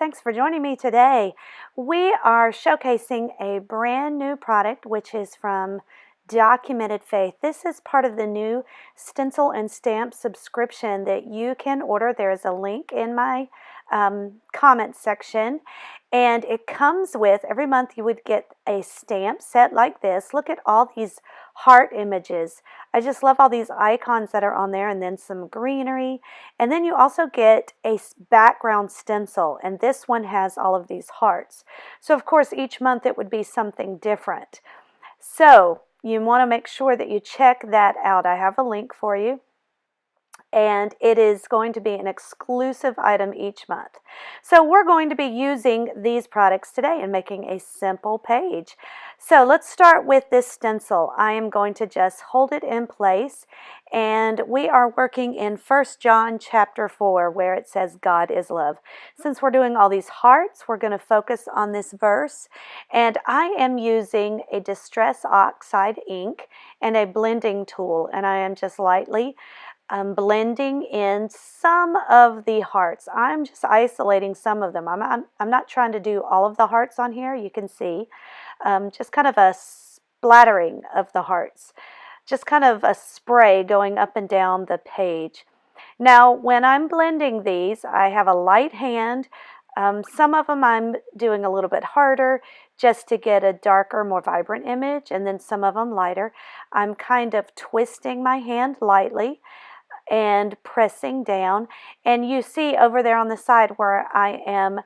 thanks for joining me today. We are showcasing a brand new product which is from Documented Faith. This is part of the new stencil and stamp subscription that you can order. There is a link in my comment section, and it comes with, every month you would get a stamp set like this. Look at all these heart images. I just love all these icons that are on there, and then some greenery, and then you also get a background stencil, and this one has all of these hearts. So of course each month it would be something different. So you want to make sure that you check that out. I have a link for you, and it is going to be an exclusive item each month. So we're going to be using these products today and making a simple page. So let's start with this stencil. I am going to just hold it in place, and we are working in 1 John chapter 4 where it says God is love. Since we're doing all these hearts, we're going to focus on this verse, and I am using a Distress Oxide ink and a blending tool, and I am just lightly blending in some of the hearts. I'm just isolating some of them. I'm not trying to do all of the hearts on here. You can see just kind of a splattering of the hearts, just kind of a spray going up and down the page. Now when I'm blending these, I have a light hand. Some of them I'm doing a little bit harder just to get a darker, more vibrant image, and then some of them lighter. I'm kind of twisting my hand lightly and pressing down, and you see over there on the side where I am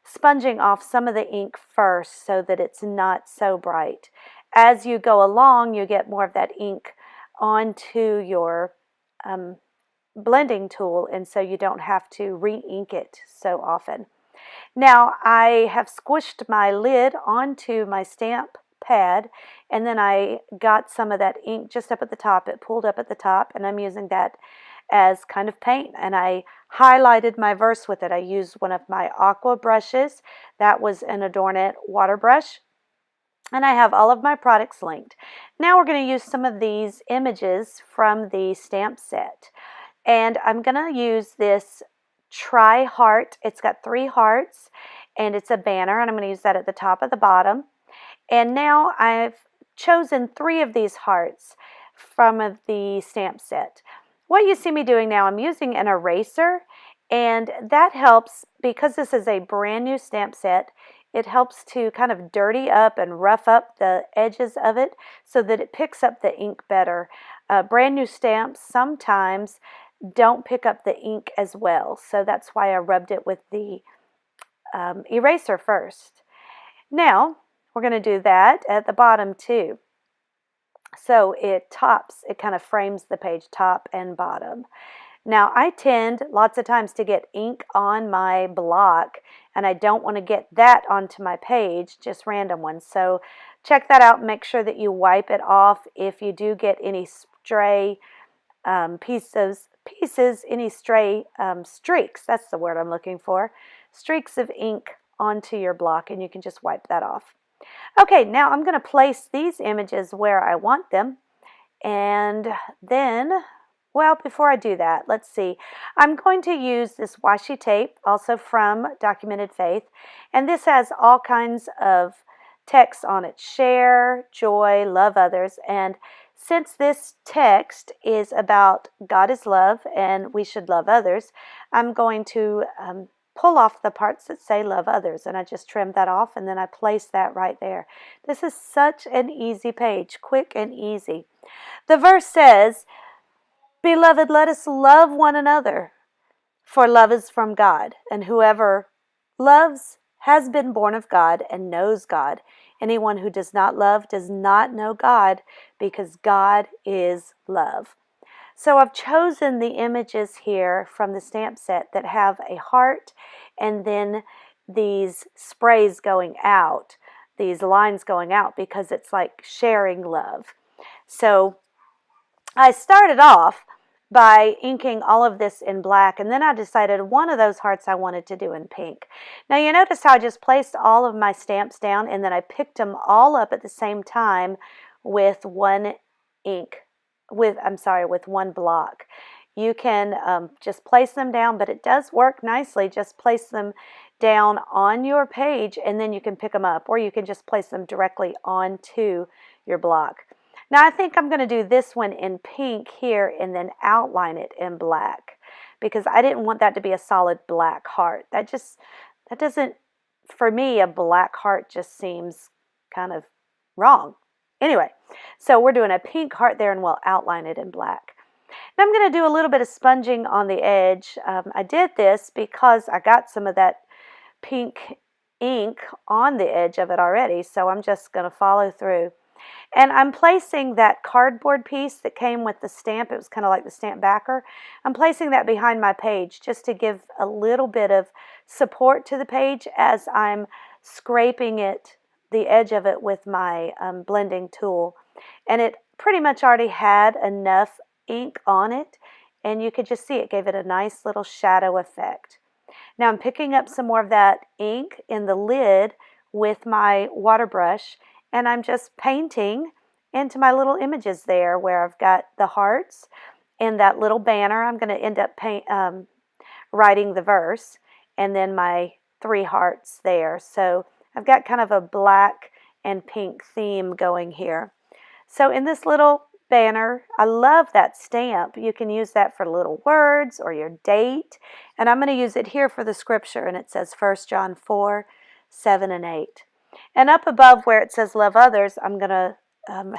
sponging off some of the ink first so that it's not so bright. As you go along, you get more of that ink onto your blending tool, and so you don't have to re-ink it so often. Now I have squished my lid onto my stamp pad, and then I got some of that ink just up at the top. It pulled up at the top, and I'm using that as kind of paint, and I highlighted my verse with it. I used one of my aqua brushes. That was an Adorn It water brush, and I have all of my products linked. Now we're going to use some of these images from the stamp set, and I'm going to use this Try Heart. It's got 3 hearts, and it's a banner, and I'm going to use that at the top of the bottom. And now I've chosen 3 of these hearts from the stamp set. What you see me doing now, I'm using an eraser, and that helps because this is a brand new stamp set. It helps to kind of dirty up and rough up the edges of it so that it picks up the ink better. Brand new stamps sometimes don't pick up the ink as well, so that's why I rubbed it with the eraser first. Now we're going to do that at the bottom too. So it kind of frames the page top and bottom. Now I tend lots of times to get ink on my block, and I don't want to get that onto my page, just random ones. So check that out and make sure that you wipe it off if you do get any stray pieces, any stray streaks, that's the word I'm looking for, streaks of ink onto your block, and you can just wipe that off. Okay, now I'm going to place these images where I want them, and then, well, before I do that, let's see. I'm going to use this washi tape, also from Documented Faith, and this has all kinds of text on it. Share, joy, love others, and since this text is about God is love and we should love others, I'm going to pull off the parts that say love others, and I just trimmed that off, and then I place that right there. This is such an easy page, quick and easy. The verse says, "Beloved, let us love one another, for love is from God, and whoever loves has been born of God and knows God. Anyone who does not love does not know God, because God is love." So I've chosen the images here from the stamp set that have a heart and then these sprays going out, these lines going out, because it's like sharing love. So I started off by inking all of this in black, and then I decided one of those hearts I wanted to do in pink. Now you notice how I just placed all of my stamps down, and then I picked them all up at the same time with one block. You can just place them down, but it does work nicely. Just place them down on your page and then you can pick them up, or you can just place them directly onto your block. Now I think I'm going to do this one in pink here and then outline it in black, because I didn't want that to be a solid black heart. That doesn't, for me, a black heart just seems kind of wrong. Anyway, so we're doing a pink heart there and we'll outline it in black. Now I'm going to do a little bit of sponging on the edge. I did this because I got some of that pink ink on the edge of it already, so I'm just going to follow through. And I'm placing that cardboard piece that came with the stamp. It was kind of like the stamp backer. I'm placing that behind my page just to give a little bit of support to the page as I'm scraping it, the edge of it, with my blending tool. And it pretty much already had enough ink on it, and you could just see it gave it a nice little shadow effect. Now I'm picking up some more of that ink in the lid with my water brush, and I'm just painting into my little images there where I've got the hearts and that little banner. I'm going to end up writing the verse and then my 3 hearts there. So I've got kind of a black and pink theme going here. So in this little banner, I love that stamp. You can use that for little words or your date. And I'm going to use it here for the scripture, and it says 1 John 4, 7 and 8. And up above where it says love others, I'm going to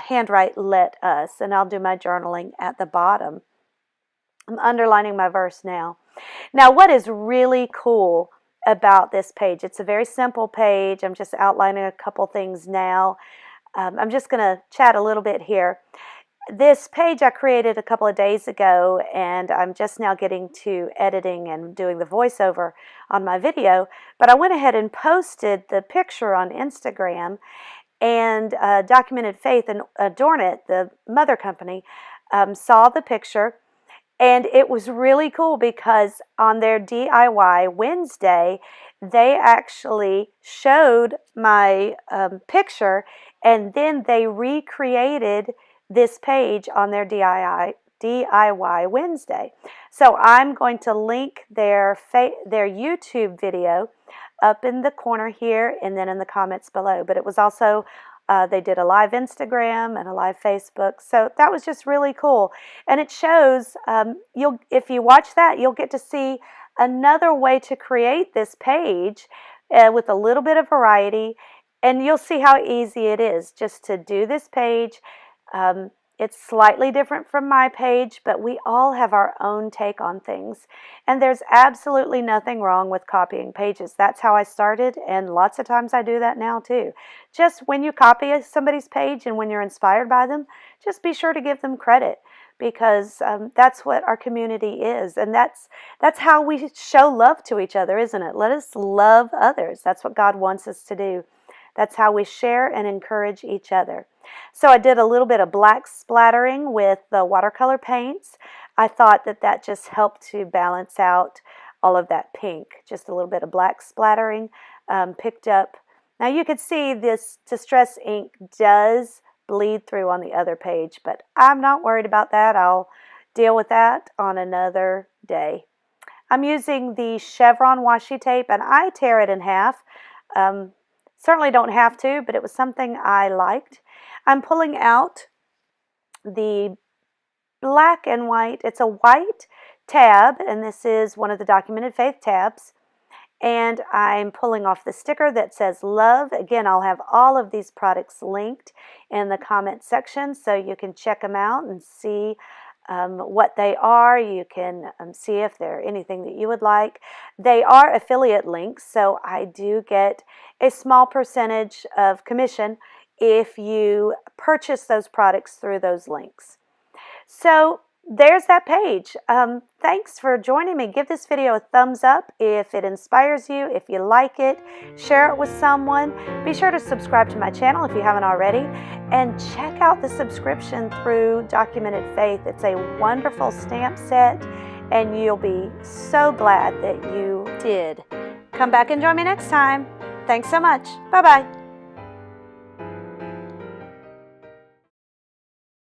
handwrite let us, and I'll do my journaling at the bottom. I'm underlining my verse now. Now what is really cool about this page, it's a very simple page. I'm just outlining a couple things now. I'm just going to chat a little bit here. This page I created a couple of days ago, and I'm just now getting to editing and doing the voiceover on my video, but I went ahead and posted the picture on Instagram, and Documented Faith and Adorn It, the mother company, saw the picture, and it was really cool because on their DIY Wednesday, they actually showed my picture, and then they recreated this page on their DIY Wednesday. So I'm going to link their YouTube video up in the corner here and then in the comments below. But it was also, they did a live Instagram and a live Facebook. So that was just really cool. And it shows, if you watch that, you'll get to see another way to create this page with a little bit of variety. And you'll see how easy it is just to do this page. It's slightly different from my page, but we all have our own take on things. And there's absolutely nothing wrong with copying pages. That's how I started, and lots of times I do that now too. Just when you copy somebody's page and when you're inspired by them, just be sure to give them credit, because that's what our community is. And that's how we show love to each other, isn't it? Let us love others. That's what God wants us to do. That's how we share and encourage each other. So I did a little bit of black splattering with the watercolor paints. I thought that just helped to balance out all of that pink. Just a little bit of black splattering picked up. Now you could see this distress ink does bleed through on the other page, but I'm not worried about that. I'll deal with that on another day. I'm using the chevron washi tape, and I tear it in half. Certainly don't have to, but it was something I liked. I'm pulling out the black and white. It's a white tab, and this is one of the Documented Faith tabs. And I'm pulling off the sticker that says love. Again, I'll have all of these products linked in the comment section so you can check them out and see what they are. You can see if they're anything that you would like. They are affiliate links, so I do get a small percentage of commission if you purchase those products through those links. So there's that page. Thanks for joining me. Give this video a thumbs up if it inspires you, if you like it. Share it with someone. Be sure to subscribe to my channel if you haven't already. And check out the subscription through Documented Faith. It's a wonderful stamp set, and you'll be so glad that you did. Come back and join me next time. Thanks so much. Bye-bye.